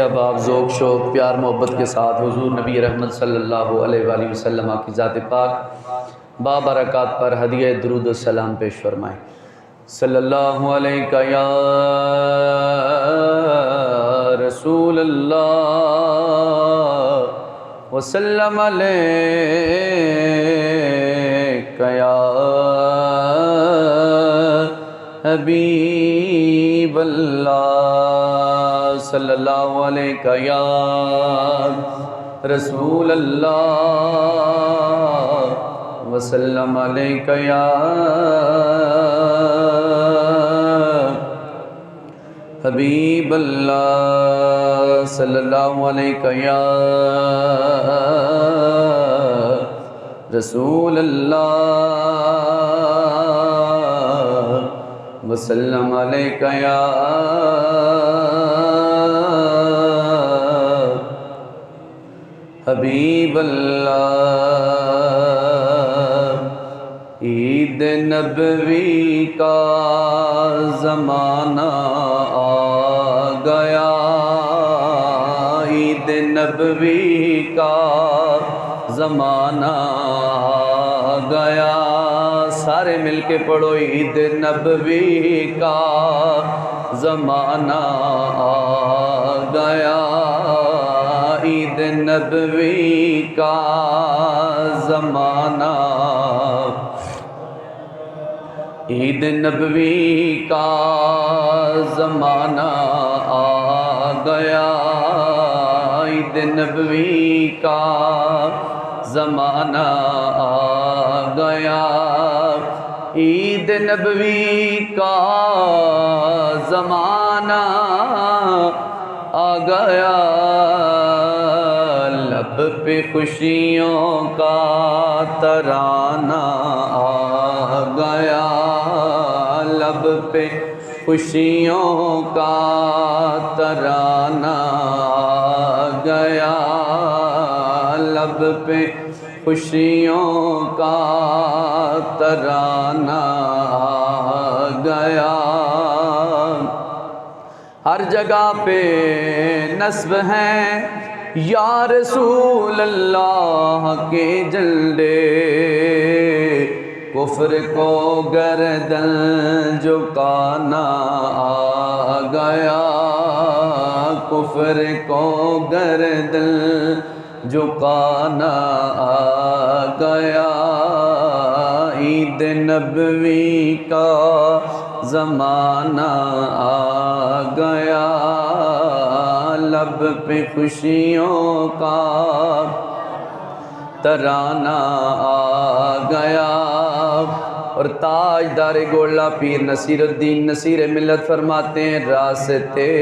اب آپ ذوق شوق پیار محبت کے ساتھ حضور نبی رحمت صلی اللہ علیہ وآلہ وسلم کی ذات پاک بابرکات پر ہدیہ درود و سلام پیش فرمائیں۔ صلی اللہ علیہ یا رسول اللہ وسلم علیہ یا حبیب اللہ صلی اللہ علیہ یا رسول اللہ وسلم علیہ یا حبیب اللہ صلی اللہ علیہ یا رسول اللہ وسلم علیہ یا حبیب اللہ۔ عید نبوی کا زمانہ آ گیا، عید نبوی کا زمانہ آ گیا، سارے مل کے پڑھو عید نبوی کا زمانہ آ گیا، عید نبوی کا زمانہ، عید نبوی کا زمانہ آ گیا، عید نبوی کا زمانہ آ گیا، عید نبوی کا زمانہ آ گیا، لب پہ خوشیوں کا ترانہ آ گیا، لب پہ خوشیوں کا ترانہ آ گیا، لب پہ خوشیوں کا ترانہ آ گیا، ہر جگہ پہ نصب ہیں یا رسول اللہ کے جھنڈے، کفر کو گردن جھکانا آ گیا، کفر کو گردن جھکانا آ گیا، عید نبوی کا زمانہ آ گیا، لب پہ خوشیوں کا ترانہ آ گیا۔ اور تاجدار گولہ پیر نصیر الدین نصیر ملت فرماتے ہیں، راستے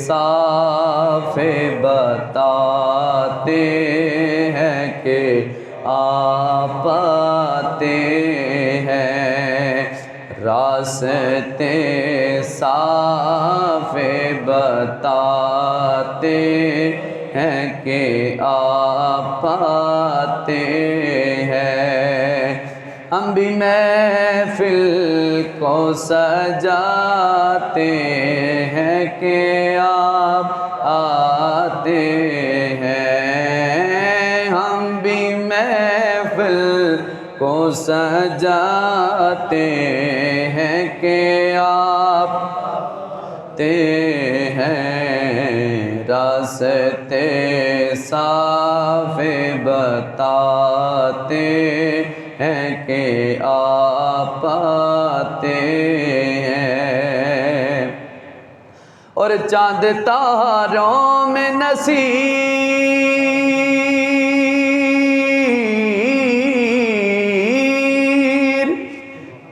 صاف بتاتے ہیں کہ آپ آتے ہیں، راستے صاف بتاتے ہیں کہ آپ آتے ہیں، ہم بھی محفل کو سجاتے ہیں کہ آپ آتے ہیں، ہم بھی محفل کو سجاتے ہیں کہ آپ آتے ہیں، راستے صاف بتاتے ہیں کہ آپ آتے ہیں، اور چاند تاروں میں نصیر،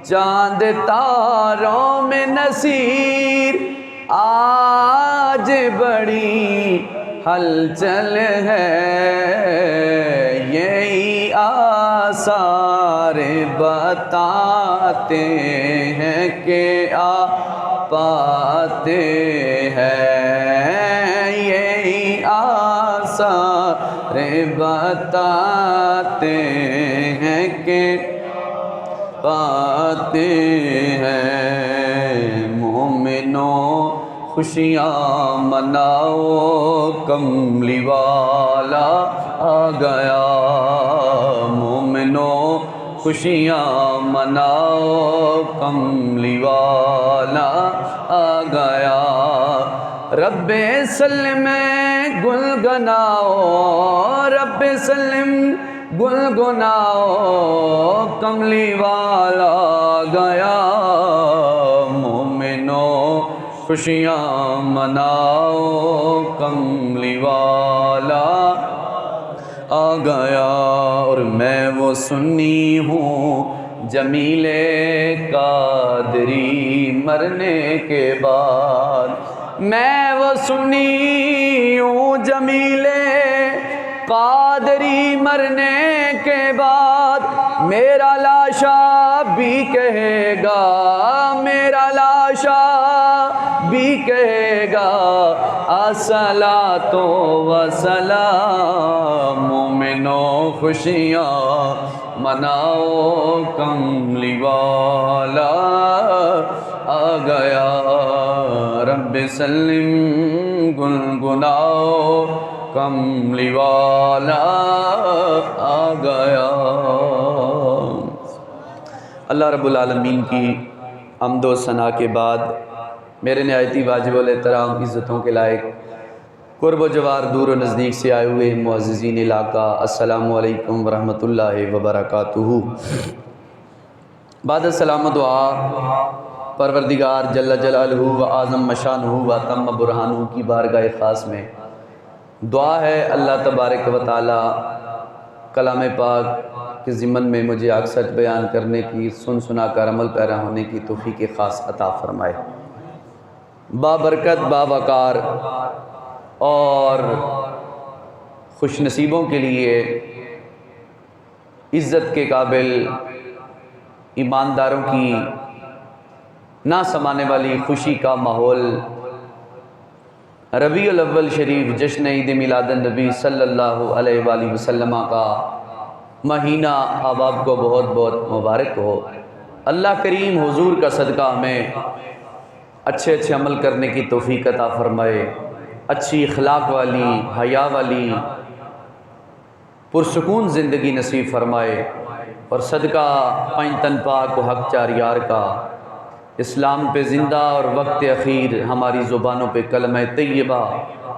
چاند تاروں میں نصیر، آج بڑی ہلچل ہے، یہی آثار بتاتے ہیں کہ آپ آتے ہیں، یہی آثار بتاتے ہیں کہ پاتے ہیں، مومنوں خوشیاں مناؤ کملی والا آ گیا، مومنو خوشیاں مناؤ کملی والا آ گیا، رب سلم گنگناؤ، رب سلم گنگناؤ کملی والا آ گیا، مومنو خوشیاں مناؤ کملی والا آ گیا، اور میں وہ سنی ہوں جمیل قادری مرنے کے بعد، میں وہ سنی ہوں جمیل قادری مرنے کے بعد، میرا لاشا بھی کہے گا، میرا لاشا بھی کہے گا الصلاۃ والسلام، مومنو خوشیاں مناؤ کملی والا آ گیا، رب سلم گنگناؤ کملی والا آ گیا۔ اللہ رب العالمین کی حمد و ثنا کے بعد میرے نہایتی واجب الاحترام عزتوں کے لائق قرب و جوار دور و نزدیک سے آئے ہوئے معززین علاقہ، السلام علیکم ورحمۃ اللہ وبرکاتہ۔ بعد السلام و دعا پروردگار جل جلالہ و اعظم مشانہ و تم برہانہ کی بارگاہ خاص میں دعا ہے اللہ تبارک و تعالی کلام پاک کے ضمن میں مجھے اکثر بیان کرنے کی، سن سنا کر عمل پیرا ہونے کی توفیق خاص عطا فرمائے۔ بابرکت باوقار اور خوش نصیبوں کے لیے عزت کے قابل ایمانداروں کی نہ سمانے والی خوشی کا ماحول ربیع الاول شریف جشن عید میلاد النبی صلی اللہ علیہ وآلہ وسلم کا مہینہ اب آپ کو بہت بہت مبارک ہو۔ اللہ کریم حضور کا صدقہ ہمیں اچھے اچھے عمل کرنے کی توفیق عطا فرمائے، اچھی اخلاق والی، حیا والی، پرسکون زندگی نصیب فرمائے، اور صدقہ پنج تن پاک و حق چار یار کا اسلام پہ زندہ اور وقت اخیر ہماری زبانوں پہ کلمہ طیبہ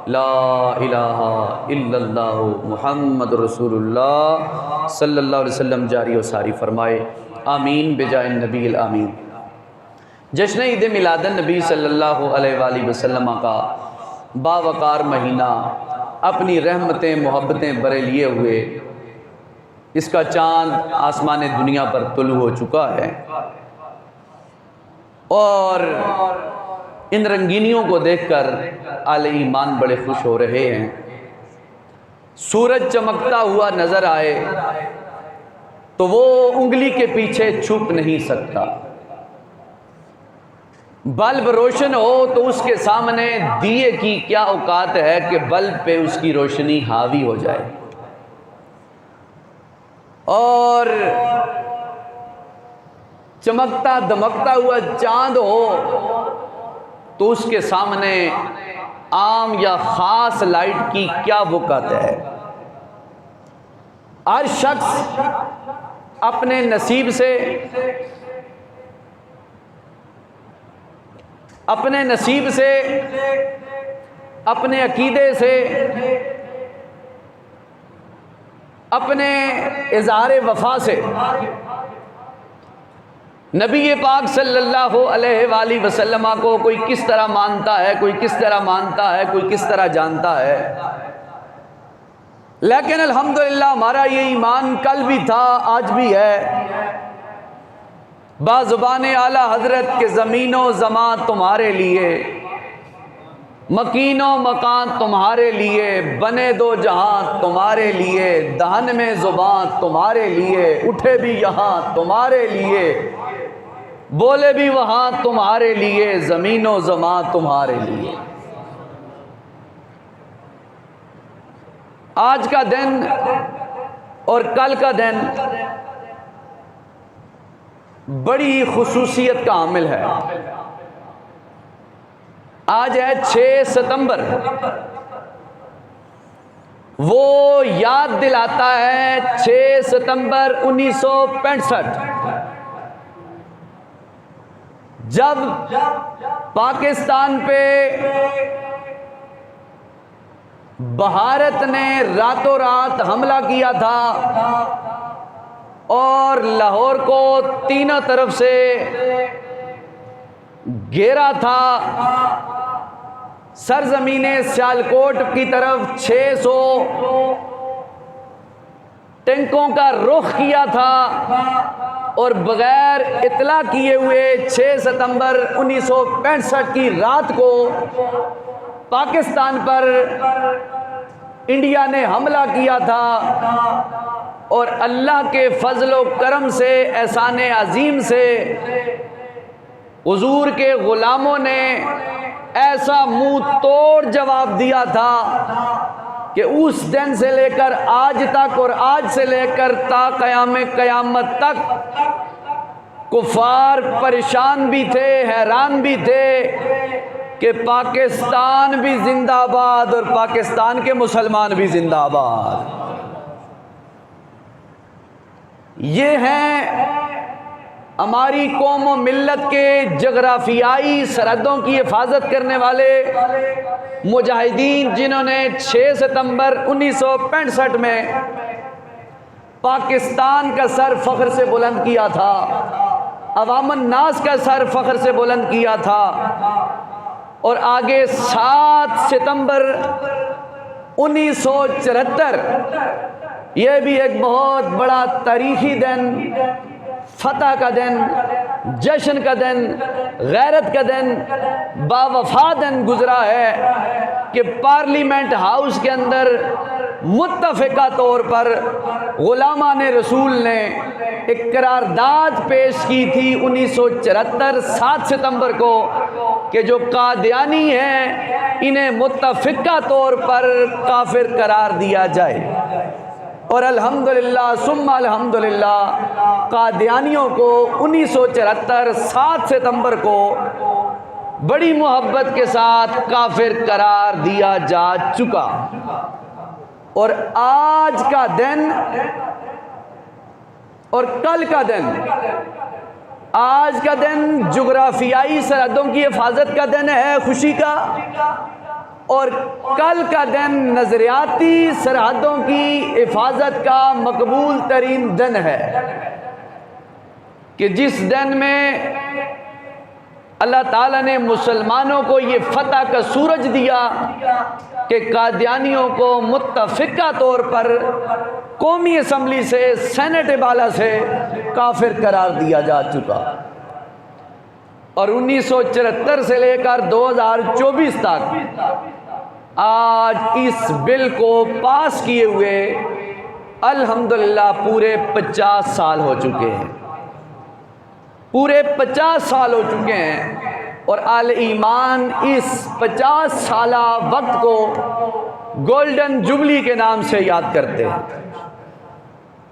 لا الہ الا اللہ محمد رسول اللہ صلی اللہ علیہ وسلم جاری و ساری فرمائے، آمین بجائے النبی الامین۔ جشن عید میلاد النبی صلی اللہ علیہ وآلہ وسلم کا باوقار مہینہ اپنی رحمتیں محبتیں برے لیے ہوئے اس کا چاند آسمان دنیا پر طلوع ہو چکا ہے، اور ان رنگینیوں کو دیکھ کر اہل ایمان بڑے خوش ہو رہے ہیں۔ سورج چمکتا ہوا نظر آئے تو وہ انگلی کے پیچھے چھپ نہیں سکتا، بلب روشن ہو تو اس کے سامنے دیے کی کیا اوقات ہے کہ بلب پہ اس کی روشنی حاوی ہو جائے، اور چمکتا دمکتا ہوا چاند ہو تو اس کے سامنے عام یا خاص لائٹ کی کیا وقت ہے۔ ہر شخص اپنے نصیب سے، اپنے نصیب سے، اپنے عقیدے سے، اپنے اظہار وفا سے نبی پاک صلی اللہ علیہ وآلہ وسلم کو کوئی کس طرح مانتا ہے، کوئی کس طرح مانتا ہے، کوئی کس طرح جانتا ہے، لیکن الحمدللہ ہمارا یہ ایمان کل بھی تھا، آج بھی ہے۔ بازبان اعلیٰ حضرت کے زمین و زمان تمہارے لیے، مکین و مکان تمہارے لیے، بنے دو جہاں تمہارے لیے، دہن میں زبان تمہارے لیے، اٹھے بھی یہاں تمہارے لیے، بولے بھی وہاں تمہارے لیے، زمین و زمان تمہارے لیے۔ آج کا دن اور کل کا دن بڑی خصوصیت کا حامل ہے۔ آج ہے 6 ستمبر، وہ یاد دلاتا ہے 6 ستمبر 1965 جب پاکستان پہ بھارت نے راتوں رات حملہ کیا تھا اور لاہور کو تینوں طرف سے گھیرا تھا۔ سرزمین سیالکوٹ کی طرف 600 ٹینکوں کا رخ کیا تھا اور بغیر اطلاع کیے ہوئے 6 ستمبر 1965 کی رات کو پاکستان پر انڈیا نے حملہ کیا تھا، اور اللہ کے فضل و کرم سے، احسان عظیم سے حضور کے غلاموں نے ایسا منہ توڑ جواب دیا تھا کہ اس دن سے لے کر آج تک اور آج سے لے کر تا قیامت تک کفار پریشان بھی تھے، حیران بھی تھے کہ پاکستان بھی زندہ آباد اور پاکستان کے مسلمان بھی زندہ آباد۔ یہ ہیں ہماری قوم و ملت کے جغرافیائی سرحدوں کی حفاظت کرنے والے مجاہدین، جنہوں نے 6 ستمبر 1965 میں پاکستان کا سر فخر سے بلند کیا تھا، عوام الناس کا سر فخر سے بلند کیا تھا، اور آگے 7 ستمبر 1974 یہ بھی ایک بہت بڑا تاریخی دن، فتح کا دن، جشن کا دن، غیرت کا دن، باوفا دن گزرا ہے کہ پارلیمنٹ ہاؤس کے اندر متفقہ طور پر غلامان رسول نے ایک قرارداد پیش کی تھی 1974 7 ستمبر کو کہ جو قادیانی ہیں انہیں متفقہ طور پر کافر قرار دیا جائے، اور الحمدللہ ثم الحمدللہ قادیانیوں کو 1974 7 ستمبر کو بڑی محبت کے ساتھ کافر قرار دیا جا چکا۔ اور آج کا دن اور کل کا دن، آج کا دن جغرافیائی سرحدوں کی حفاظت کا دن ہے، خوشی کا، اور کل کا دن نظریاتی سرحدوں کی حفاظت کا مقبول ترین دن ہے، کہ جس دن میں اللہ تعالیٰ نے مسلمانوں کو یہ فتح کا سورج دیا کہ قادیانیوں کو متفقہ طور پر قومی اسمبلی سے، سینٹ بالا سے کافر قرار دیا جا چکا، اور 1974 سے لے کر 2024 تک آج اس بل کو پاس کیے ہوئے الحمدللہ پورے 50 سال ہو چکے ہیں، پورے 50 سال ہو چکے ہیں، اور اہل ایمان اس 50 سالہ وقت کو گولڈن جوبلی کے نام سے یاد کرتے ہیں،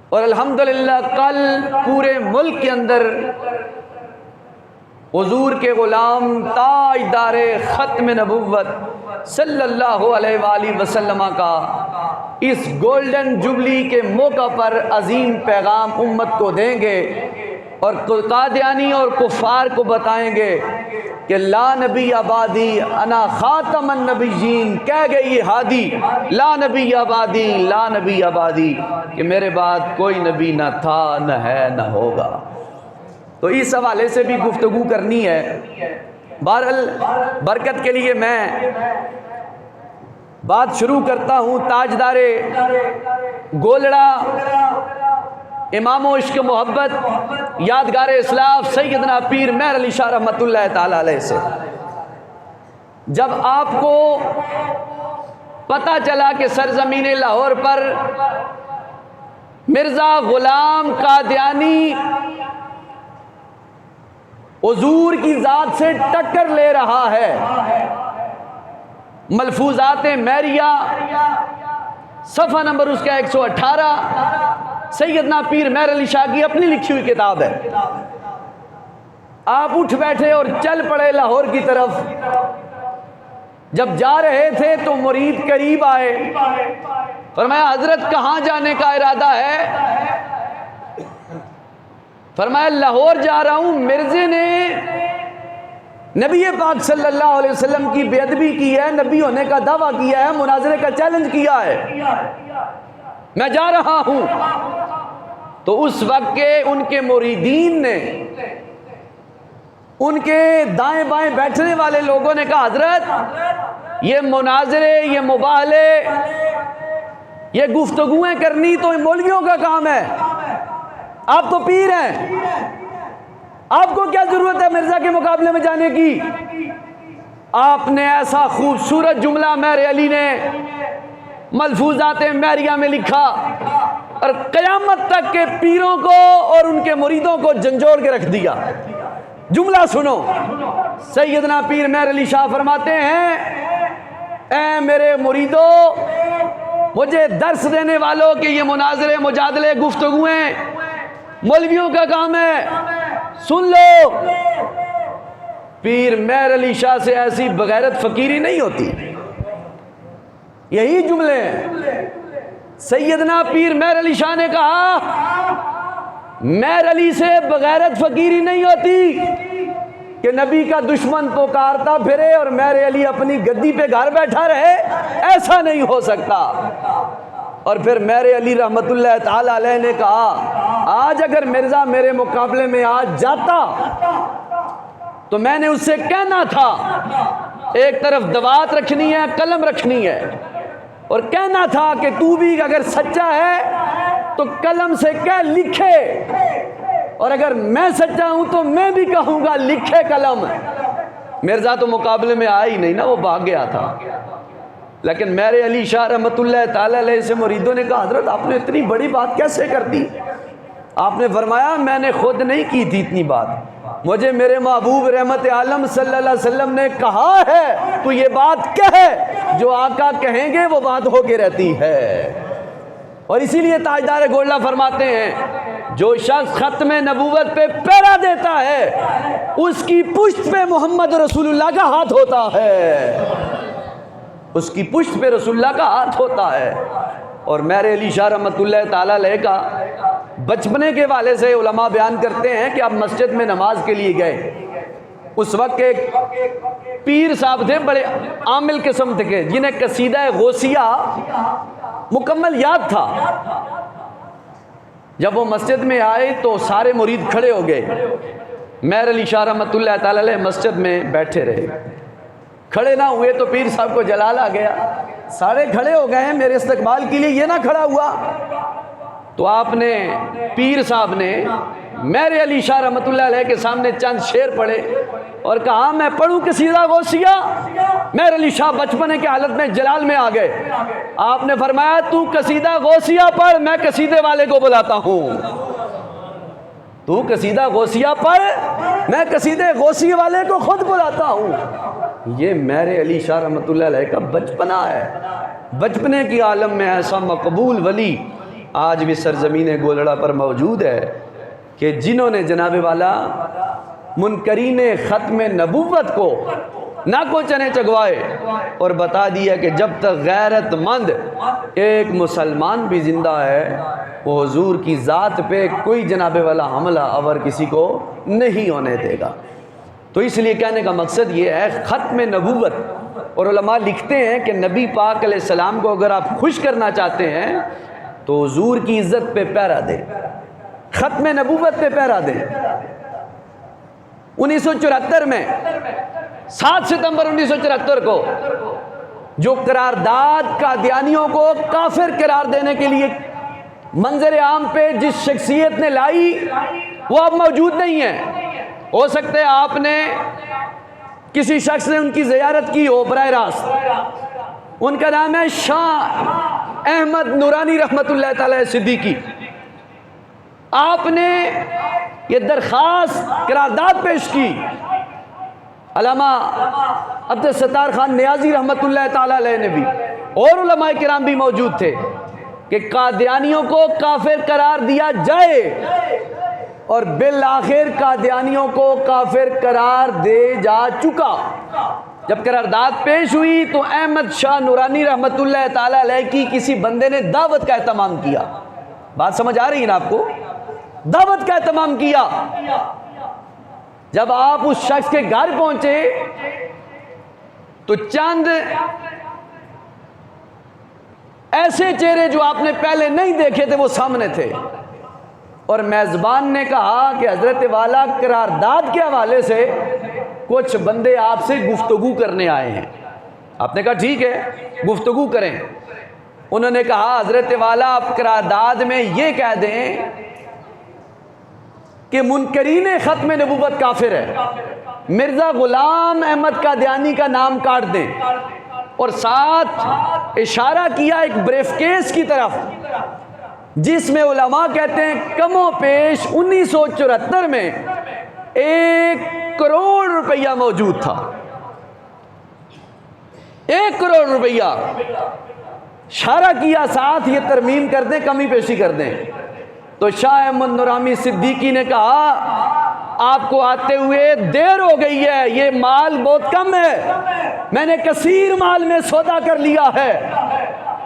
اور الحمدللہ کل پورے ملک کے اندر حضور کے غلام تاجدار ختم نبوت صلی اللہ علیہ وآلہ وسلم کا اس گولڈن جوبلی کے موقع پر عظیم پیغام امت کو دیں گے، اور قادیانی اور کفار کو بتائیں گے کہ لا نبی آبادی انا خاتم النبیین، کہہ گئے یہ ہادی لا نبی آبادی، لا نبی آبادی، کہ میرے بعد کوئی نبی نہ تھا، نہ ہے، نہ ہوگا۔ تو اس حوالے سے بھی گفتگو کرنی ہے۔ بہرحال برکت کے لیے میں بات شروع کرتا ہوں تاجدار گولڑا، امام و عشق محبت، یادگار اسلاف سیدنا پیر مہر علی شاہ رحمۃ اللہ تعالی علیہ سے۔ جب آپ کو پتہ چلا کہ سرزمین لاہور پر مرزا غلام قادیانی حضور کی ذات سے ٹکر لے رہا ہے، ملفوظات مہریہ صفحہ نمبر اس کا 118 سیدنا پیر مہر علی شاہ کی اپنی لکھی ہوئی کتاب ہے، آپ اٹھ بیٹھے اور چل پڑے لاہور کی طرف، جب جا رہے تھے تو مرید قریب آئے، فرمایا حضرت کہاں جانے کا ارادہ ہے؟ فرمایا لاہور جا رہا ہوں۔ مرزے نے نبی پاک صلی اللہ علیہ وسلم کی بے ادبی کی ہے، نبی ہونے کا دعویٰ کیا ہے، مناظرے کا چیلنج کیا ہے، میں جا رہا ہوں۔ تو اس وقت کے ان کے مریدین نے، ان کے دائیں بائیں بیٹھنے والے لوگوں نے کہا حضرت یہ مناظرے، یہ مباہلے، یہ گفتگویں کرنی تو مولویوں کا کام ہے، آپ تو پیر ہیں، آپ کو کیا ضرورت ہے مرزا کے مقابلے میں جانے کی؟ آپ نے ایسا خوبصورت جملہ مہر علی نے ملفوظات مہریہ میں لکھا اور قیامت تک کے پیروں کو اور ان کے مریدوں کو جھنجھوڑ کے رکھ دیا۔ جملہ سنو، سیدنا پیر مہر علی شاہ فرماتے ہیں اے میرے مریدو، مجھے درس دینے والوں کہ یہ مناظرے، مجادلے، گفتگویں مولویوں کا کام ہے، سن لو۔ پیر مہر علی شاہ سے ایسی بغیرت فقیری نہیں ہوتی، یہی جملے ہیں۔ سیدنا پیر مہر علی شاہ نے کہا مہر علی سے بغیرت فقیری نہیں ہوتی کہ نبی کا دشمن پکارتا پھرے اور مہر علی اپنی گدی پہ گھر بیٹھا رہے، ایسا نہیں ہو سکتا۔ اور پھر مہر علی رحمت اللہ تعالی علیہ نے کہا آج اگر مرزا میرے مقابلے میں آج جاتا تو میں نے اس سے کہنا تھا، ایک طرف دوات رکھنی ہے، قلم رکھنی ہے، اور کہنا تھا کہ تو بھی اگر سچا ہے تو قلم سے کہہ لکھے، اور اگر میں سچا ہوں تو میں بھی کہوں گا لکھے قلم۔ مرزا تو مقابلے میں آیا ہی نہیں نا، وہ بھاگ گیا تھا۔ لیکن مہر علی شاہ رحمت اللہ تعالی علیہ سے مریدوں نے کہا حضرت آپ نے اتنی بڑی بات کیسے کر دی؟ آپ نے فرمایا میں نے خود نہیں کی تھی اتنی بات، مجھے میرے محبوب رحمت عالم صلی اللہ علیہ وسلم نے کہا ہے تو یہ بات کہے، جو آقا کہیں گے وہ بات ہو کے رہتی ہے۔ اور اسی لیے تاجدار گولڈا فرماتے ہیں جو شخص ختم نبوت پہ پیرا دیتا ہے اس کی پشت پہ محمد رسول اللہ کا ہاتھ ہوتا ہے، اس کی پشت پہ رسول اللہ کا ہاتھ ہوتا ہے۔ اور مہر علی شاہ رحمت اللہ تعالی علیہ کا بچپنے کے والے سے علماء بیان کرتے ہیں کہ آپ مسجد میں نماز کے لیے گئے، اس وقت ایک پیر صاحب تھے بڑے عامل قسم کے، جنہیں قصیدہ غوثیہ مکمل یاد تھا۔ جب وہ مسجد میں آئے تو سارے مرید کھڑے ہو گئے، مہر علی شاہ رحمت اللہ تعالی علیہ مسجد میں بیٹھے رہے، کھڑے نہ ہوئے تو پیر صاحب کو جلال آ گیا، سارے کھڑے ہو گئے ہیں میرے استقبال کے لیے، یہ نہ کھڑا ہوا۔ تو آپ نے پیر صاحب نے مہر علی شاہ رحمت اللہ علیہ کے سامنے چند شعر پڑھے اور کہا میں پڑھوں قصیدہ غوثیہ؟ مہر علی شاہ بچپنے کے حالت میں جلال میں آ گئے۔ آپ نے فرمایا تو قصیدہ غوثیہ پڑھ، میں قصیدے والے کو بلاتا ہوں۔ تو قصیدہ غوثیہ پڑھ، میں قصیدے غوثیہ والے کو خود بلاتا ہوں۔ یہ مہر علی شاہ رحمت اللہ علیہ کا بچپنا ہے، بچپنے کی عالم میں ایسا مقبول ولی آج بھی سرزمین گولڑا پر موجود ہے کہ جنہوں نے جناب والا منکرین ختم نبوت کو ناکو چنے چگوائے اور بتا دیا کہ جب تک غیرت مند ایک مسلمان بھی زندہ ہے وہ حضور کی ذات پہ کوئی جناب والا حملہ آور کسی کو نہیں ہونے دے گا۔ تو اس لیے کہنے کا مقصد یہ ہے ختم نبوت، اور علماء لکھتے ہیں کہ نبی پاک علیہ السلام کو اگر آپ خوش کرنا چاہتے ہیں تو حضور کی عزت پہ پیرا دیں، ختم نبوت پہ پیرا دیں۔ 1974 میں 7 ستمبر 1974 کو جو قرارداد قادیانیوں کو کافر قرار دینے کے لیے منظر عام پہ جس شخصیت نے لائی وہ اب موجود نہیں ہے، ہو سکتا ہے آپ نے کسی شخص نے ان کی زیارت کی ہو براہ راست، ان کا نام ہے شاہ احمد نورانی رحمت اللہ تعالی صدیقی۔ آپ نے یہ درخواست قرارداد پیش کی، علامہ عبدالستار خان نیازی رحمت اللہ تعالی علیہ نے بھی، اور علماء کرام بھی موجود تھے کہ قادیانیوں کو کافر قرار دیا جائے، اور بالآخر قادیانیوں کو کافر قرار دے جا چکا۔ جب قرارداد پیش ہوئی تو احمد شاہ نورانی رحمۃ اللہ تعالی علیہ کی کسی بندے نے دعوت کا اہتمام کیا. بات سمجھ آ رہی ہے نا آپ کو؟ دعوت کا اہتمام کیا. جب آپ اس شخص کے گھر پہنچے تو چند ایسے چہرے جو آپ نے پہلے نہیں دیکھے تھے وہ سامنے تھے، اور میزبان نے کہا کہ حضرت والا قرارداد کے حوالے سے کچھ بندے آپ سے گفتگو کرنے آئے ہیں. آپ نے کہا ٹھیک ہے گفتگو کریں. انہوں نے کہا حضرت والا آپ قرارداد میں یہ کہہ دیں کہ منکرین ختم نبوت کافر ہے، مرزا غلام احمد قادیانی کا نام کاٹ دیں، اور ساتھ اشارہ کیا ایک بریف کیس کی طرف جس میں علماء کہتے ہیں کم و پیش 1974 میں 1 کروڑ روپیہ موجود تھا. 1 کروڑ روپیہ اشارہ کیا، ساتھ یہ ترمیم کر دیں، کمی پیشی کر دیں. تو شاہ احمد نورانی صدیقی نے کہا آپ کو آتے ہوئے دیر ہو گئی ہے، یہ مال بہت کم ہے، میں نے کثیر مال میں سودا کر لیا ہے.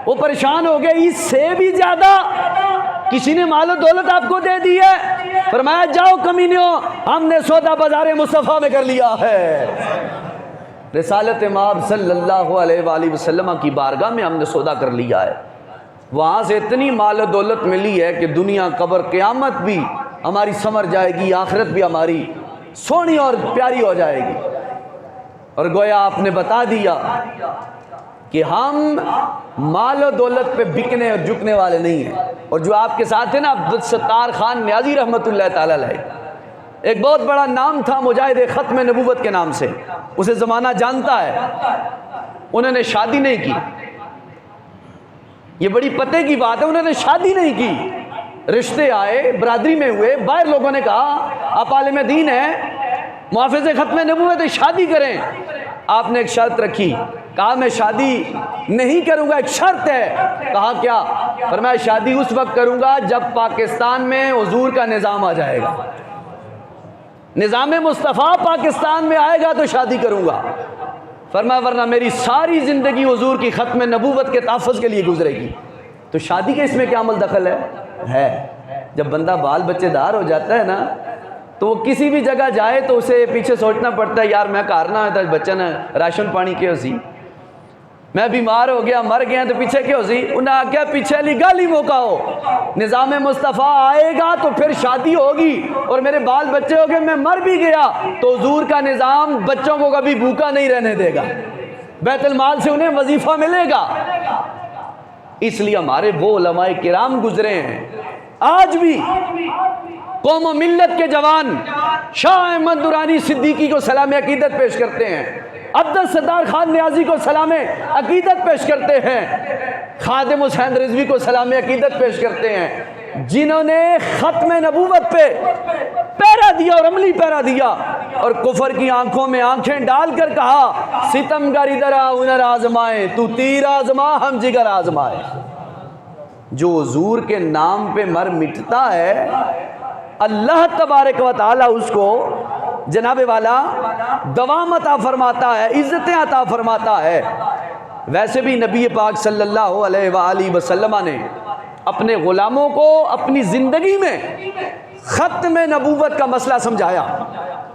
وہ پریشان ہو گئے، اس سے بھی زیادہ کسی نے مال و دولت آپ کو دے دی ہے؟ فرمایا جاؤ کمینیوں، ہم نے سودا بازار مصطفیٰ میں کر لیا ہے، رسالت مآب صلی اللہ علیہ وآلہ وسلم کی بارگاہ میں ہم نے سودا کر لیا ہے. وہاں سے اتنی مال و دولت ملی ہے کہ دنیا قبر قیامت بھی ہماری سمر جائے گی، آخرت بھی ہماری سونی اور پیاری ہو جائے گی. اور گویا آپ نے بتا دیا کہ ہم مال و دولت پہ بکنے اور جھکنے والے نہیں ہیں. اور جو آپ کے ساتھ ہیں نا عبدالستار خان نیازی رحمۃ اللہ تعالی علیہ، ایک بہت بڑا نام تھا مجاہد ختم نبوت کے نام سے، اسے زمانہ جانتا ہے. انہوں نے شادی نہیں کی، یہ بڑی پتے کی بات ہے، انہوں نے شادی نہیں کی. رشتے آئے، برادری میں ہوئے، باہر لوگوں نے کہا آپ عالم دین ہیں، محافظ ختم نبوت ہے، شادی کریں. آپ نے ایک شرط رکھی، کہا میں شادی نہیں کروں گا، ایک شرط ہے. کہا کیا؟ فرمایا شادی اس وقت کروں گا جب پاکستان میں حضور کا نظام آ جائے گا، نظام مصطفیٰ پاکستان میں آئے گا تو شادی کروں گا. فرمایا ورنہ میری ساری زندگی حضور کی ختم نبوت کے تحفظ کے لیے گزرے گی. تو شادی کے اس میں کیا عمل دخل ہے؟ جب بندہ بال بچے دار ہو جاتا ہے نا تو وہ کسی بھی جگہ جائے تو اسے پیچھے سوچنا پڑتا ہے یار میں کارنا ہے بچہ نا راشن پانی کے سی، میں بیمار ہو گیا مر گیا تو پیچھے کیوں سی. انہیں آگیا پیچھے علی گالی موقع ہو، نظام مصطفیٰ آئے گا تو پھر شادی ہوگی اور میرے بال بچے ہو گئے، میں مر بھی گیا تو حضور کا نظام بچوں کو کبھی بھوکا نہیں رہنے دے گا، بیت المال سے انہیں وظیفہ ملے گا. اس لیے ہمارے وہ علماء کرام گزرے ہیں، آج بھی قوم و ملت کے جوان شاہ احمد نورانی صدیقی کو سلام عقیدت پیش کرتے ہیں، عبدالستار خان نیازی کو سلام عقیدت پیش کرتے ہیں، خادم حسین رضوی کو سلام عقیدت پیش کرتے ہیں، جنہوں نے ختم نبوت پہ پیرا دیا اور عملی پیرا دیا اور کفر کی آنکھوں میں آنکھیں ڈال کر کہا ستمگر ادھر آ ہنر آزمائے، تو تیر آزما ہم جگر آزمائے. جو حضور کے نام پہ مر مٹتا ہے اللہ تبارک و تعالی اس کو جناب والا دوام عطا فرماتا ہے، عزتیں عطا فرماتا ہے. ویسے بھی نبی پاک صلی اللہ علیہ وآلہ وسلم نے اپنے غلاموں کو اپنی زندگی میں ختم نبوت کا مسئلہ سمجھایا،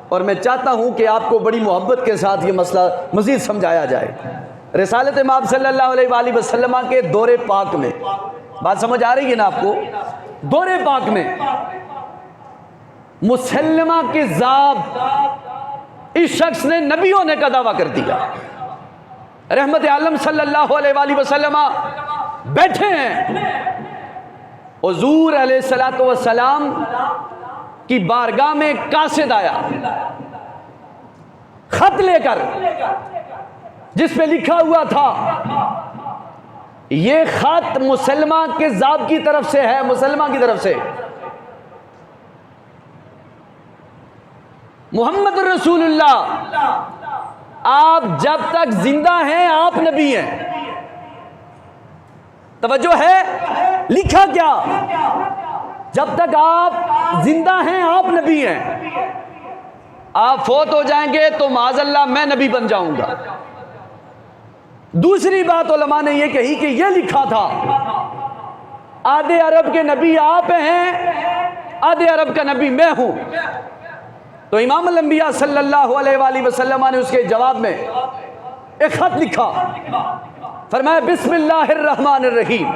اور میں چاہتا ہوں کہ آپ کو بڑی محبت کے ساتھ یہ مسئلہ مزید سمجھایا جائے. رسالت مآب صلی اللہ علیہ وآلہ وسلم کے دور پاک میں، بات سمجھ آ رہی ہے نا آپ کو؟ دور پاک میں مسلمہ کے ضابط اس شخص نے نبی ہونے کا دعویٰ کر دیا. رحمت عالم صلی اللہ علیہ وآلہ وسلم بیٹھے ہیں، حضور علیہ الصلوۃ والسلام کی بارگاہ میں قاصد آیا خط لے کر، جس پہ لکھا ہوا تھا یہ خط مسلمہ کے ضابط کی طرف سے ہے، مسلمہ کی طرف سے، محمد رسول اللہ آپ جب تک زندہ ہیں آپ نبی ہیں. توجہ ہے، لکھا کیا؟ جب تک آپ زندہ ہیں آپ نبی ہیں. آپ فوت ہو جائیں گے تو معاذ اللہ میں نبی بن جاؤں گا۔ دوسری بات علماء نے یہ کہی کہ یہ لکھا تھا آدھے عرب کے نبی آپ ہیں، آدھے عرب کا نبی میں ہوں۔ تو امام الانبیاء صلی اللہ علیہ وآلہ وسلم نے اس کے جواب میں ایک خط لکھا، فرمایا بسم اللہ الرحمن الرحیم۔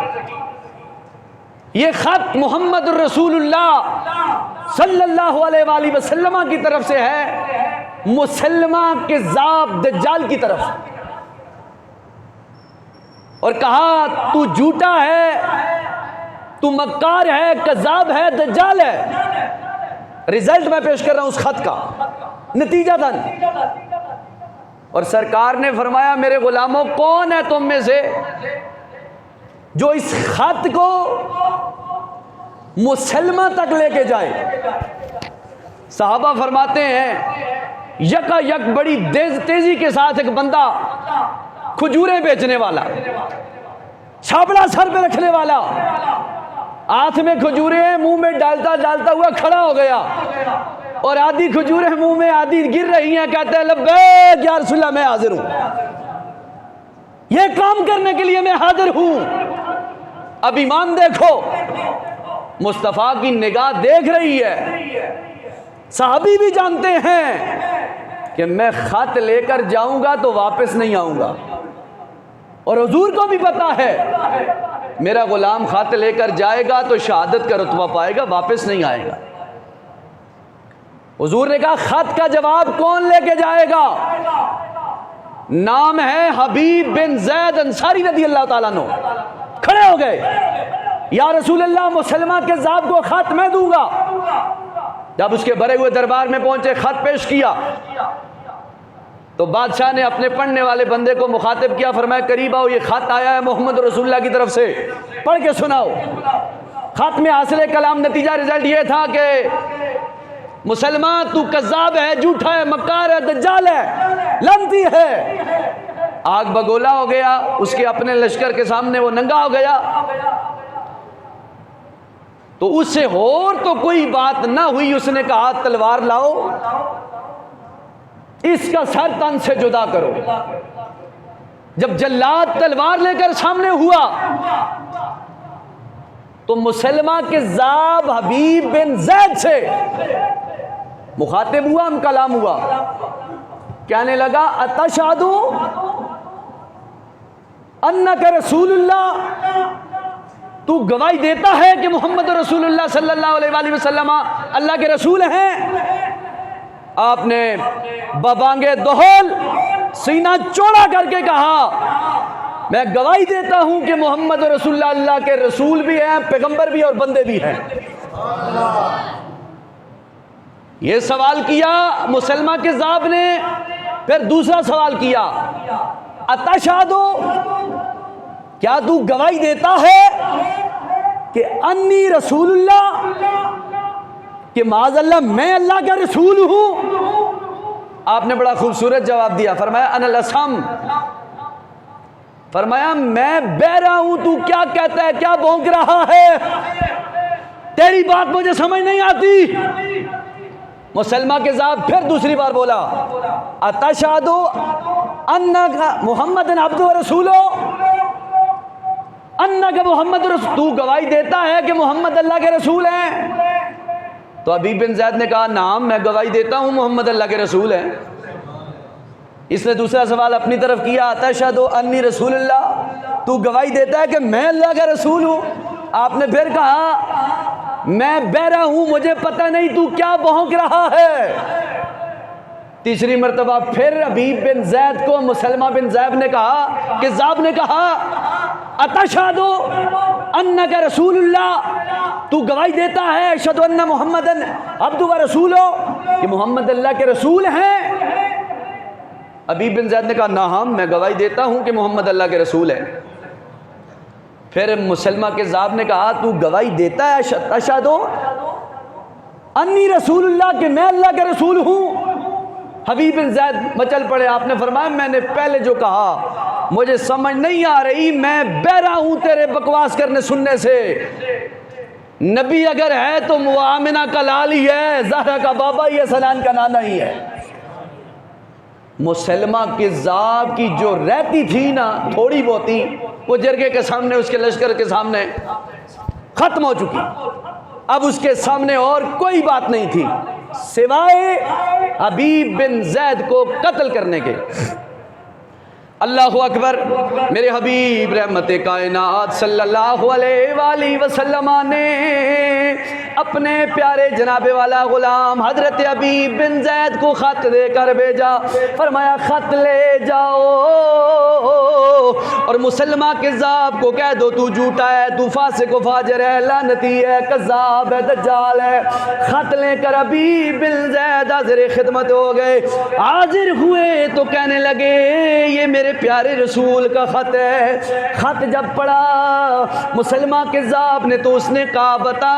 یہ خط محمد الرسول اللہ صلی اللہ علیہ وآلہ وسلم کی طرف سے ہے، مسلمہ کذاب دجال کی طرف، اور کہا تو جھوٹا ہے، تو مکار ہے، کذاب ہے، دجال ہے۔ رزلٹ میں پیش کر رہا ہوں اس خط کا، نتیجہ دن۔ اور سرکار نے فرمایا میرے غلاموں کون ہے تم میں سے جو اس خط کو مسلمہ تک لے کے جائے؟ صحابہ فرماتے ہیں یکا یک بڑی تیزی کے ساتھ ایک بندہ کھجوریں بیچنے والا، چھاپڑا سر پہ رکھنے والا، ہاتھ میں کھجوریں منہ میں ڈالتا ڈالتا ہوا کھڑا ہو گیا، اور آدھی کھجوریں منہ میں آدھی گر رہی ہیں، کہتے ہیں لبیک یا رسول اللہ میں حاضر ہوں، یہ کام کرنے کے لیے میں حاضر ہوں۔ اب ایمان دیکھو، مصطفیٰ کی نگاہ دیکھ رہی ہے، صحابی بھی جانتے ہیں کہ میں خط لے کر جاؤں گا تو واپس نہیں آؤں گا، اور حضور کو بھی پتا ہے میرا غلام خط لے کر جائے گا تو شہادت کا رتبہ پائے گا، واپس نہیں آئے گا۔ حضور نے کہا خط کا جواب کون لے کے جائے گا؟ نام ہے حبیب بن زید انصاری رضی اللہ تعالیٰ عنہ۔ کھڑے ہو گئے، یا رسول اللہ مسلمہ کذاب کو خط میں دوں گا۔ جب اس کے بھرے ہوئے دربار میں پہنچے، خط پیش کیا تو بادشاہ نے اپنے پڑھنے والے بندے کو مخاطب کیا، فرمایا قریب آؤ، یہ خط آیا ہے محمد رسول اللہ کی طرف سے، پڑھ کے سناؤ۔ خط میں حاصل کلام نتیجہ رزلٹ یہ تھا کہ مسلمان تو کذاب ہے، جھوٹا ہے، مکار ہے، دجال ہے، لعنتی ہے۔ آگ بگولا ہو گیا، اس کے اپنے لشکر کے سامنے وہ ننگا ہو گیا۔ تو اس سے اور تو کوئی بات نہ ہوئی، اس نے کہا تلوار لاؤ، اس کا سر تن سے جدا کرو۔ جب جلاد تلوار لے کر سامنے ہوا تو مسلمہ کذاب حبیب بن زید سے مخاطب ہوا، ہم کلام ہوا، کہنے لگا اتشہد انک رسول اللہ، تو گواہی دیتا ہے کہ محمد رسول اللہ صلی اللہ علیہ وآلہ وسلم اللہ کے رسول ہیں؟ آپ نے ببانگے دہل سینہ چوڑا کر کے کہا میں گواہی دیتا ہوں کہ محمد رسول اللہ اللہ کے رسول بھی ہیں، پیغمبر بھی اور بندے بھی ہیں۔ یہ سوال کیا مسلمہ کذاب نے، پھر دوسرا سوال کیا اتشہد، کیا تو گواہی دیتا ہے کہ انی رسول اللہ، کہ معاذ اللہ میں اللہ کا رسول ہوں؟ آپ نے بڑا خوبصورت جواب دیا، فرمایا انا الاسم، فرمایا میں بہرا ہوں، تو کیا کہتا ہے، کیا بھونک رہا ہے، تیری بات مجھے سمجھ نہیں آتی۔ مسلمہ کذاب پھر دوسری بار بولا اتشہد انک محمد عبدہ و رسولہ، انک محمد رسول، تو گواہی دیتا ہے کہ محمد اللہ کے رسول ہیں؟ تو حبیب بن زید نے کہا نعم، میں گواہی دیتا ہوں محمد اللہ کے رسول ہیں۔ اس نے دوسرا سوال اپنی طرف کیا اتشہد انی رسول اللہ، تو گواہی دیتا ہے کہ میں اللہ کا رسول ہوں؟ آپ نے پھر کہا میں بہرا ہوں، مجھے پتہ نہیں تو کیا بھونک رہا ہے۔ تیسری مرتبہ پھر حبیب بن زید کو مسلمہ بن زید نے کہا، کذاب نے کہا اتشہد انک رسول اللہ، تو گواہی دیتا ہے اشہد ان محمد عبدہ و رسولہ، کہ محمد اللہ کے رسول ہیں؟ حبیب بن زید نے کہا نعم، میں گواہی دیتا ہوں کہ محمد اللہ کے رسول ہیں۔ پھر مسلمہ کذاب نے کہا تو گواہی دیتا ہے اشہد انی رسول اللہ، کہ میں اللہ کے رسول ہوں؟ حبیب بن زید مچل پڑے، آپ نے فرمایا میں نے پہلے جو کہا مجھے سمجھ نہیں آ رہی، میں بہرا ہوں تیرے بکواس کرنے سننے سے، نبی اگر ہے تو آمنہ کا لال ہی ہے، زہرا کا بابا ہی ہے، سنان کا نانا ہی ہے۔ مسلمہ کذاب کی جو رہتی تھی نا تھوڑی بہتی، وہ جرگے کے سامنے، اس کے لشکر کے سامنے ختم ہو چکی۔ اب اس کے سامنے اور کوئی بات نہیں تھی سوائے حبیب بن زید کو قتل کرنے کے۔ اللہ اکبر۔ میرے حبیب رحمت کائنات صلی اللہ علیہ وآلہ وسلم نے اپنے پیارے جناب والا غلام حضرت حبیب بن زید کو خط دے کر بھیجا، فرمایا خط لے جاؤ اور مسلمہ کذاب کو کہہ دو تو جھوٹا ہے، تو فاسق و فاجر ہے، لعنتی ہے، کذاب ہے، دجال ہے۔ خط لے کر حبیب بن زید حاضر خدمت ہو گئے۔ حاضر ہوئے تو کہنے لگے یہ میرے پیارے رسول کا خط ہے۔ خط جب پڑھا مسلمہ کذاب نے تو اس نے کہا بتا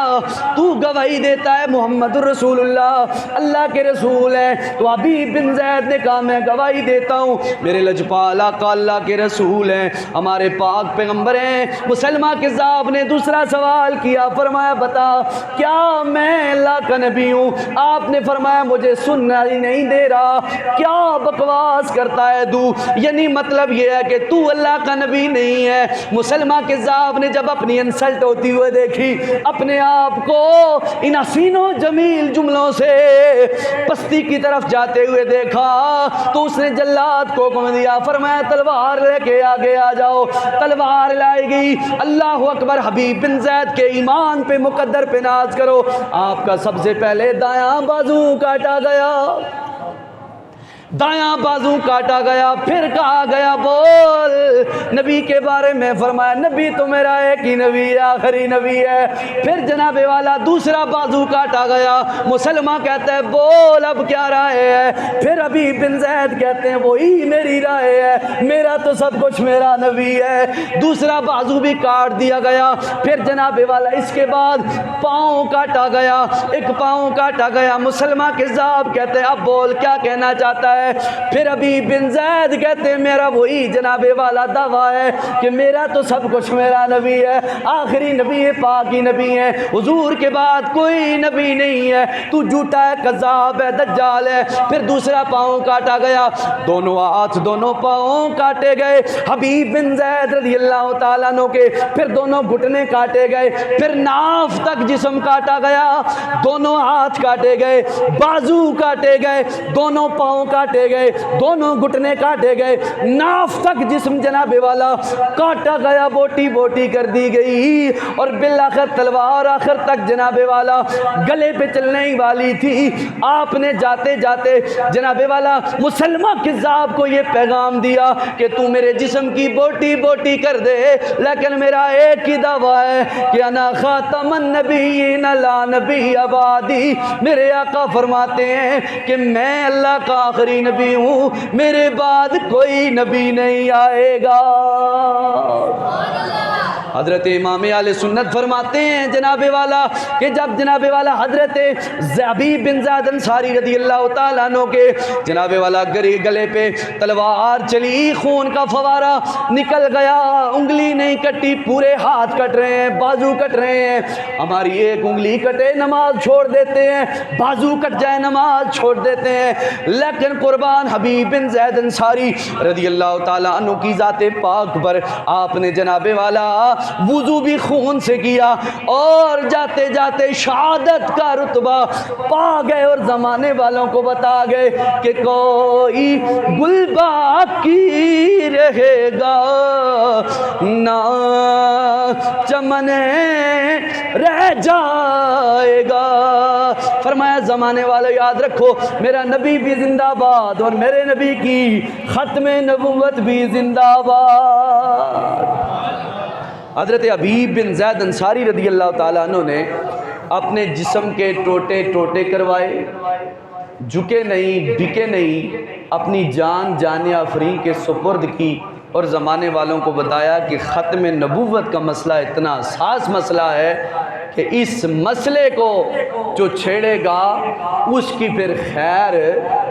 تو گواہی دیتا ہے محمد الرسول اللہ اللہ کے رسول ہے؟ تو حبیب بن زید نے کہا میں گواہی دیتا ہوں میرے لجپال آقا اللہ کے رسول ہیں، ہمارے پاک پیغمبر ہیں۔ مسلمہ کذاب نے دوسرا سوال کیا، فرمایا بتا کیا میں اللہ کا نبی ہوں؟ آپ نے فرمایا مجھے سننا ہی نہیں دے رہا، کیا بکواس کرتا ہے تو، یعنی مطلب یہ ہے کہ تو اللہ کا نبی نہیں ہے۔ مسلمہ کذاب نے جب اپنی انسلٹ ہوتی ہوئے دیکھی، اپنے آپ کو ان حسین و جمیل جملوں سے پستی کی طرف جاتے ہوئے دیکھا تو اس نے جلاد کو حکم دیا، فرمایا تلوار لے کے آگے آ جاؤ۔ تلوار لائی گئی۔ اللہ اکبر۔ حبیب بن زید کے ایمان پہ مقدر پہ ناز کرو، آپ کا سب سے پہلے دایاں بازو کاٹا گیا، دایاں بازو کاٹا گیا۔ پھر کہا گیا بول نبی کے بارے میں، فرمایا نبی تو میرا ایک ہی نبی ہے، آخری نبی ہے۔ پھر جناب والا دوسرا بازو کاٹا گیا۔ مسلمہ کہتا ہے بول اب کیا رائے ہے؟ پھر حبیب بن زید کہتے ہیں وہی میری رائے ہے، میرا تو سب کچھ میرا نبی ہے۔ دوسرا بازو بھی کاٹ دیا گیا۔ پھر جناب والا اس کے بعد پاؤں کاٹا گیا، ایک پاؤں کاٹا گیا۔ مسلمہ کذاب کہتے ہیں اب بول کیا کہنا چاہتا ہے؟ پھر حبیب بن زید کہتے ہیں میرا وہی جناب والا دعویٰ ہے کہ میرا تو سب کچھ میرا نبی ہے، آخری نبی ہے، پاک ہی نبی ہے، حضور کے بعد کوئی نبی نہیں ہے، تو جھوٹا ہے، کذاب ہے، دجال ہے۔ پھر دوسرا پاؤں کاٹا گیا، دونوں ہاتھ دونوں پاؤں کاٹے گئے حبیب بن زید رضی اللہ تعالیٰ عنہ کے۔ پھر دونوں گھٹنے کاٹے گئے، پھر ناف تک جسم کاٹا گیا، دونوں ہاتھ کاٹے گئے، بازو کاٹے گئے، دونوں پاؤں کاٹے گئے، دونوں گھٹنے کاٹے گئے، ناف تک جسم جناب والا کاٹا گیا، بوٹی بوٹی کر دی گئی، اور بالآخر تلوار آخر تک جناب والا گلے پہ چلنے ہی والی تھی۔ آپ نے جاتے جاتے جناب والا مسلمہ کذاب کو یہ پیغام دیا کہ تو میرے جسم کی بوٹی بوٹی کر دے، لیکن میرا ایک ہی دعویٰ ہے کہ انا خاتم النبیین لا نبی بعدی۔ میرے آقا فرماتے ہیں کہ میں اللہ کا آخری نبی ہوں، میرے بعد کوئی نبی نہیں آئے گا۔ حضرت امام اہل سنت فرماتے ہیں جناب والا کہ جب جناب والا حضرت حبیب بن زید انصاری رضی اللہ تعالیٰ عنہ کے جناب والا گلے پہ تلوار چلی، خون کا فوارہ نکل گیا، انگلی نہیں کٹی، پورے ہاتھ کٹ رہے ہیں، بازو کٹ رہے ہیں۔ ہماری ایک انگلی کٹے نماز چھوڑ دیتے ہیں، بازو کٹ جائے نماز چھوڑ دیتے ہیں، لیکن قربان حبیب بن زید انصاری رضی اللہ تعالیٰ عنہ کی ذات پاک پر آپ نے جناب والا وضو بھی خون سے کیا، اور جاتے جاتے شہادت کا رتبہ پا گئے، اور زمانے والوں کو بتا گئے کہ کوئی گل باقی رہے گا نہ چمن رہ جائے گا۔ فرمایا زمانے والے یاد رکھو میرا نبی بھی زندہ باد، اور میرے نبی کی ختم نبوت بھی زندہ باد۔ حضرت حبیب بن زید انصاری رضی اللہ تعالیٰ عنہ نے اپنے جسم کے ٹوٹے ٹوٹے کروائے، جھکے نہیں، بکے نہیں، اپنی جان جان آفرین کے سپرد کی، اور زمانے والوں کو بتایا کہ ختم نبوت کا مسئلہ اتنا حساس مسئلہ ہے کہ اس مسئلے کو جو چھیڑے گا اس کی پھر خیر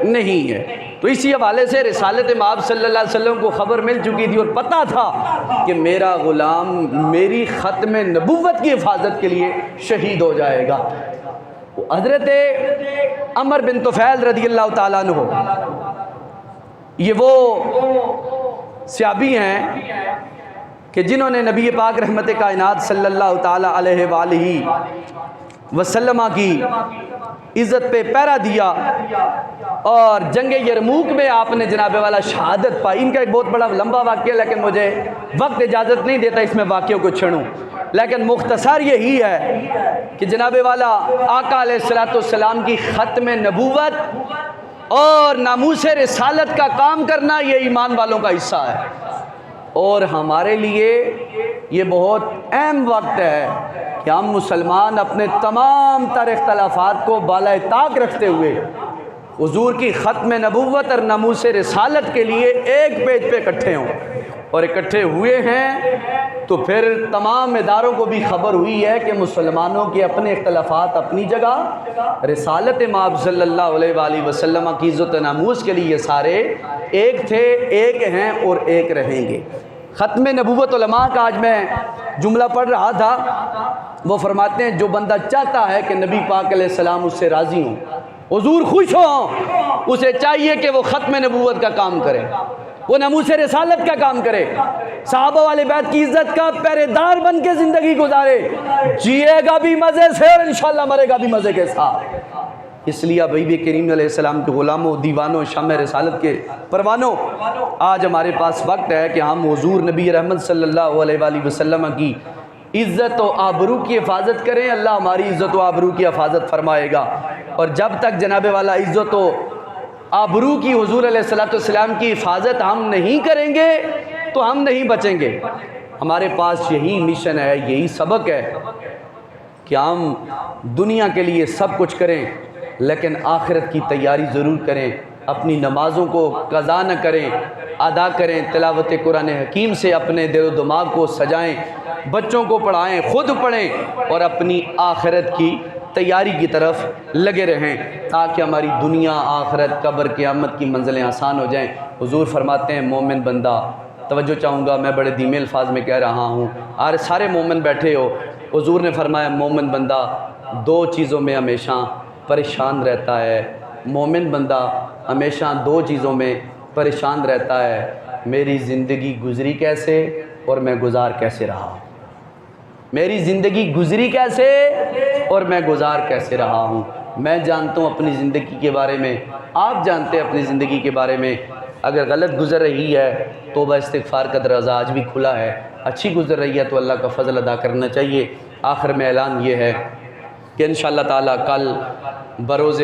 نہیں ہے۔ تو اسی حوالے سے رسالت مآب صلی اللہ علیہ وسلم کو خبر مل چکی تھی اور پتہ تھا کہ میرا غلام میری ختم نبوت کی حفاظت کے لیے شہید ہو جائے گا۔ حضرت عمر بن طفیل رضی اللہ تعالیٰ عنہ، یہ وہ صحابی ہیں کہ جنہوں نے نبی پاک رحمت کائنات صلی اللہ تعالیٰ علیہ وآلہ وسلم کی عزت پہ پہرا دیا، اور جنگ یرموک میں آپ نے جناب والا شہادت پائی۔ ان کا ایک بہت بڑا لمبا واقعہ، لیکن مجھے وقت اجازت نہیں دیتا اس میں واقعوں کو چھڑوں، لیکن مختصر یہی ہے کہ جناب والا آقا علیہ السلام کی ختم نبوت اور ناموس رسالت کا کام کرنا یہ ایمان والوں کا حصہ ہے، اور ہمارے لیے یہ بہت اہم وقت ہے کہ ہم مسلمان اپنے تمام تر اختلافات کو بالائے طاق رکھتے ہوئے حضور کی ختم نبوت اور ناموس رسالت کے لیے ایک پیج پہ اکٹھے ہوں، اور اکٹھے ہوئے ہیں تو پھر تمام اداروں کو بھی خبر ہوئی ہے کہ مسلمانوں کے اپنے اختلافات اپنی جگہ، رسالت مآب صلی اللہ علیہ وآلہ وسلم کی عزت و ناموس کے لیے یہ سارے ایک تھے، ایک ہیں اور ایک رہیں گے۔ ختم نبوت علماء کا آج میں جملہ پڑھ رہا تھا، وہ فرماتے ہیں جو بندہ چاہتا ہے کہ نبی پاک علیہ السلام اس سے راضی ہوں، حضور خوش ہوں، اسے چاہیے کہ وہ ختم نبوت کا کام کرے، وہ ناموس رسالت کا کام کرے، صحابہ والے بیت کی عزت کا پہرے دار بن کے زندگی گزارے، جیے گا بھی مزے سے اور انشاءاللہ مرے گا بھی مزے کے ساتھ۔ اس لیے حبیب کریم علیہ السلام کے غلاموں، دیوانوں، شمع رسالت کے پروانوں، آج ہمارے پاس وقت ہے کہ ہم حضور نبی رحمت صلی اللہ علیہ وآلہ وسلم کی عزت و آبرو کی حفاظت کریں۔ اللہ ہماری عزت و آبرو کی حفاظت فرمائے گا، اور جب تک جناب والا عزت و آبرو کی حضور علیہ السلام کی حفاظت ہم نہیں کریں گے تو ہم نہیں بچیں گے۔ ہمارے پاس یہی مشن ہے، یہی سبق ہے کہ ہم دنیا کے لیے سب کچھ کریں لیکن آخرت کی تیاری ضرور کریں، اپنی نمازوں کو قضا نہ کریں، ادا کریں، تلاوت قرآن حکیم سے اپنے دل و دماغ کو سجائیں، بچوں کو پڑھائیں، خود پڑھیں، اور اپنی آخرت کی تیاری کی طرف لگے رہیں تاکہ ہماری دنیا، آخرت، قبر، قیامت کی منزلیں آسان ہو جائیں۔ حضور فرماتے ہیں مومن بندہ، توجہ چاہوں گا، میں بڑے دھیمے الفاظ میں کہہ رہا ہوں، اور سارے مومن بیٹھے ہو، حضور نے فرمایا مومن بندہ دو چیزوں میں ہمیشہ پریشان رہتا ہے۔ مومن بندہ ہمیشہ دو چیزوں میں پریشان رہتا ہے، میری زندگی گزری کیسے اور میں گزار کیسے رہا، میری زندگی گزری کیسے اور میں گزار کیسے رہا ہوں۔ میں جانتا ہوں اپنی زندگی کے بارے میں، آپ جانتے ہیں اپنی زندگی کے بارے میں، اگر غلط گزر رہی ہے توبہ استغفار کا دروازہ آج بھی کھلا ہے، اچھی گزر رہی ہے تو اللہ کا فضل ادا کرنا چاہیے۔ آخر میں اعلان یہ ہے کہ انشاءاللہ تعالیٰ کل بروز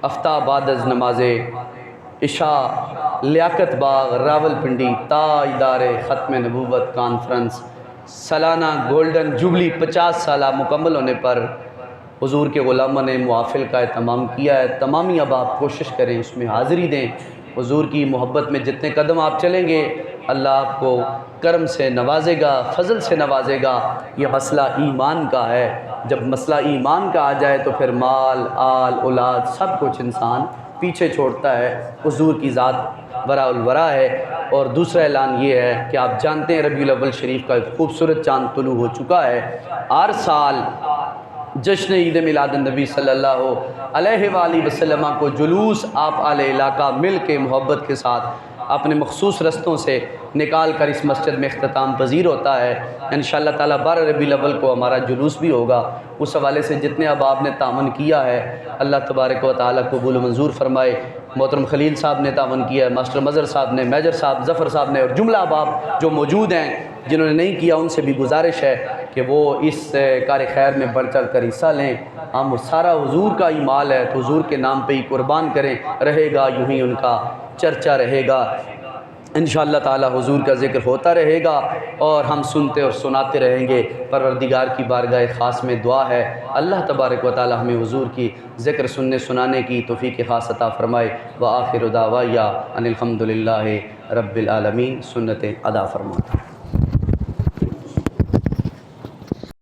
آفتاب بعد از نماز عشاء لیاقت باغ راولپنڈی تاجدار ختم نبوت کانفرنس سالانہ گولڈن جوبلی 50 سالہ مکمل ہونے پر حضور کے غلاموں نے محافل کا اہتمام کیا ہے۔ تمامی اب آپ کوشش کریں، اس میں حاضری دیں، حضور کی محبت میں جتنے قدم آپ چلیں گے اللہ آپ کو کرم سے نوازے گا، فضل سے نوازے گا۔ یہ مسئلہ ایمان کا ہے، جب مسئلہ ایمان کا آ جائے تو پھر مال، آل، اولاد سب کچھ انسان پیچھے چھوڑتا ہے، حضور کی ذات ورا الورا ہے۔ اور دوسرا اعلان یہ ہے کہ آپ جانتے ہیں ربیع الاول شریف کا ایک خوبصورت چاند طلوع ہو چکا ہے۔ ہر سال جشن عید میلاد النبی صلی اللہ علیہ وآلہ وسلم کو جلوس آپ اہل علاقہ مل کے محبت کے ساتھ اپنے مخصوص رستوں سے نکال کر اس مسجد میں اختتام پذیر ہوتا ہے۔ انشاءاللہ تعالیٰ 12 ربیع الاول کو ہمارا جلوس بھی ہوگا۔ اس حوالے سے جتنے اب آپ نے تعاون کیا ہے اللہ تبارک و تعالیٰ قبول و منظور فرمائے۔ محترم خلیل صاحب نے تعاون کیا ہے، ماسٹر مظہر صاحب نے، میجر صاحب، ظفر صاحب نے، اور جملہ احباب جو موجود ہیں جنہوں نے نہیں کیا ان سے بھی گزارش ہے کہ وہ اس کار خیر میں بڑھ چڑھ کر حصہ لیں۔ ہم سارا حضور کا ہی مال ہے تو حضور کے نام پہ ہی قربان کریں، رہے گا یوں ہی ان کا چرچا رہے گا۔ انشاءاللہ تعالی حضور کا ذکر ہوتا رہے گا اور ہم سنتے اور سناتے رہیں گے۔ پروردگار کی بارگاہ خاص میں دعا ہے اللہ تبارک و تعالی ہمیں حضور کی ذکر سننے سنانے کی توفیق خاص عطا فرمائے۔ وآخر دعوایا ان الحمد للہ رب العالمین۔ سنتیں ادا فرماتا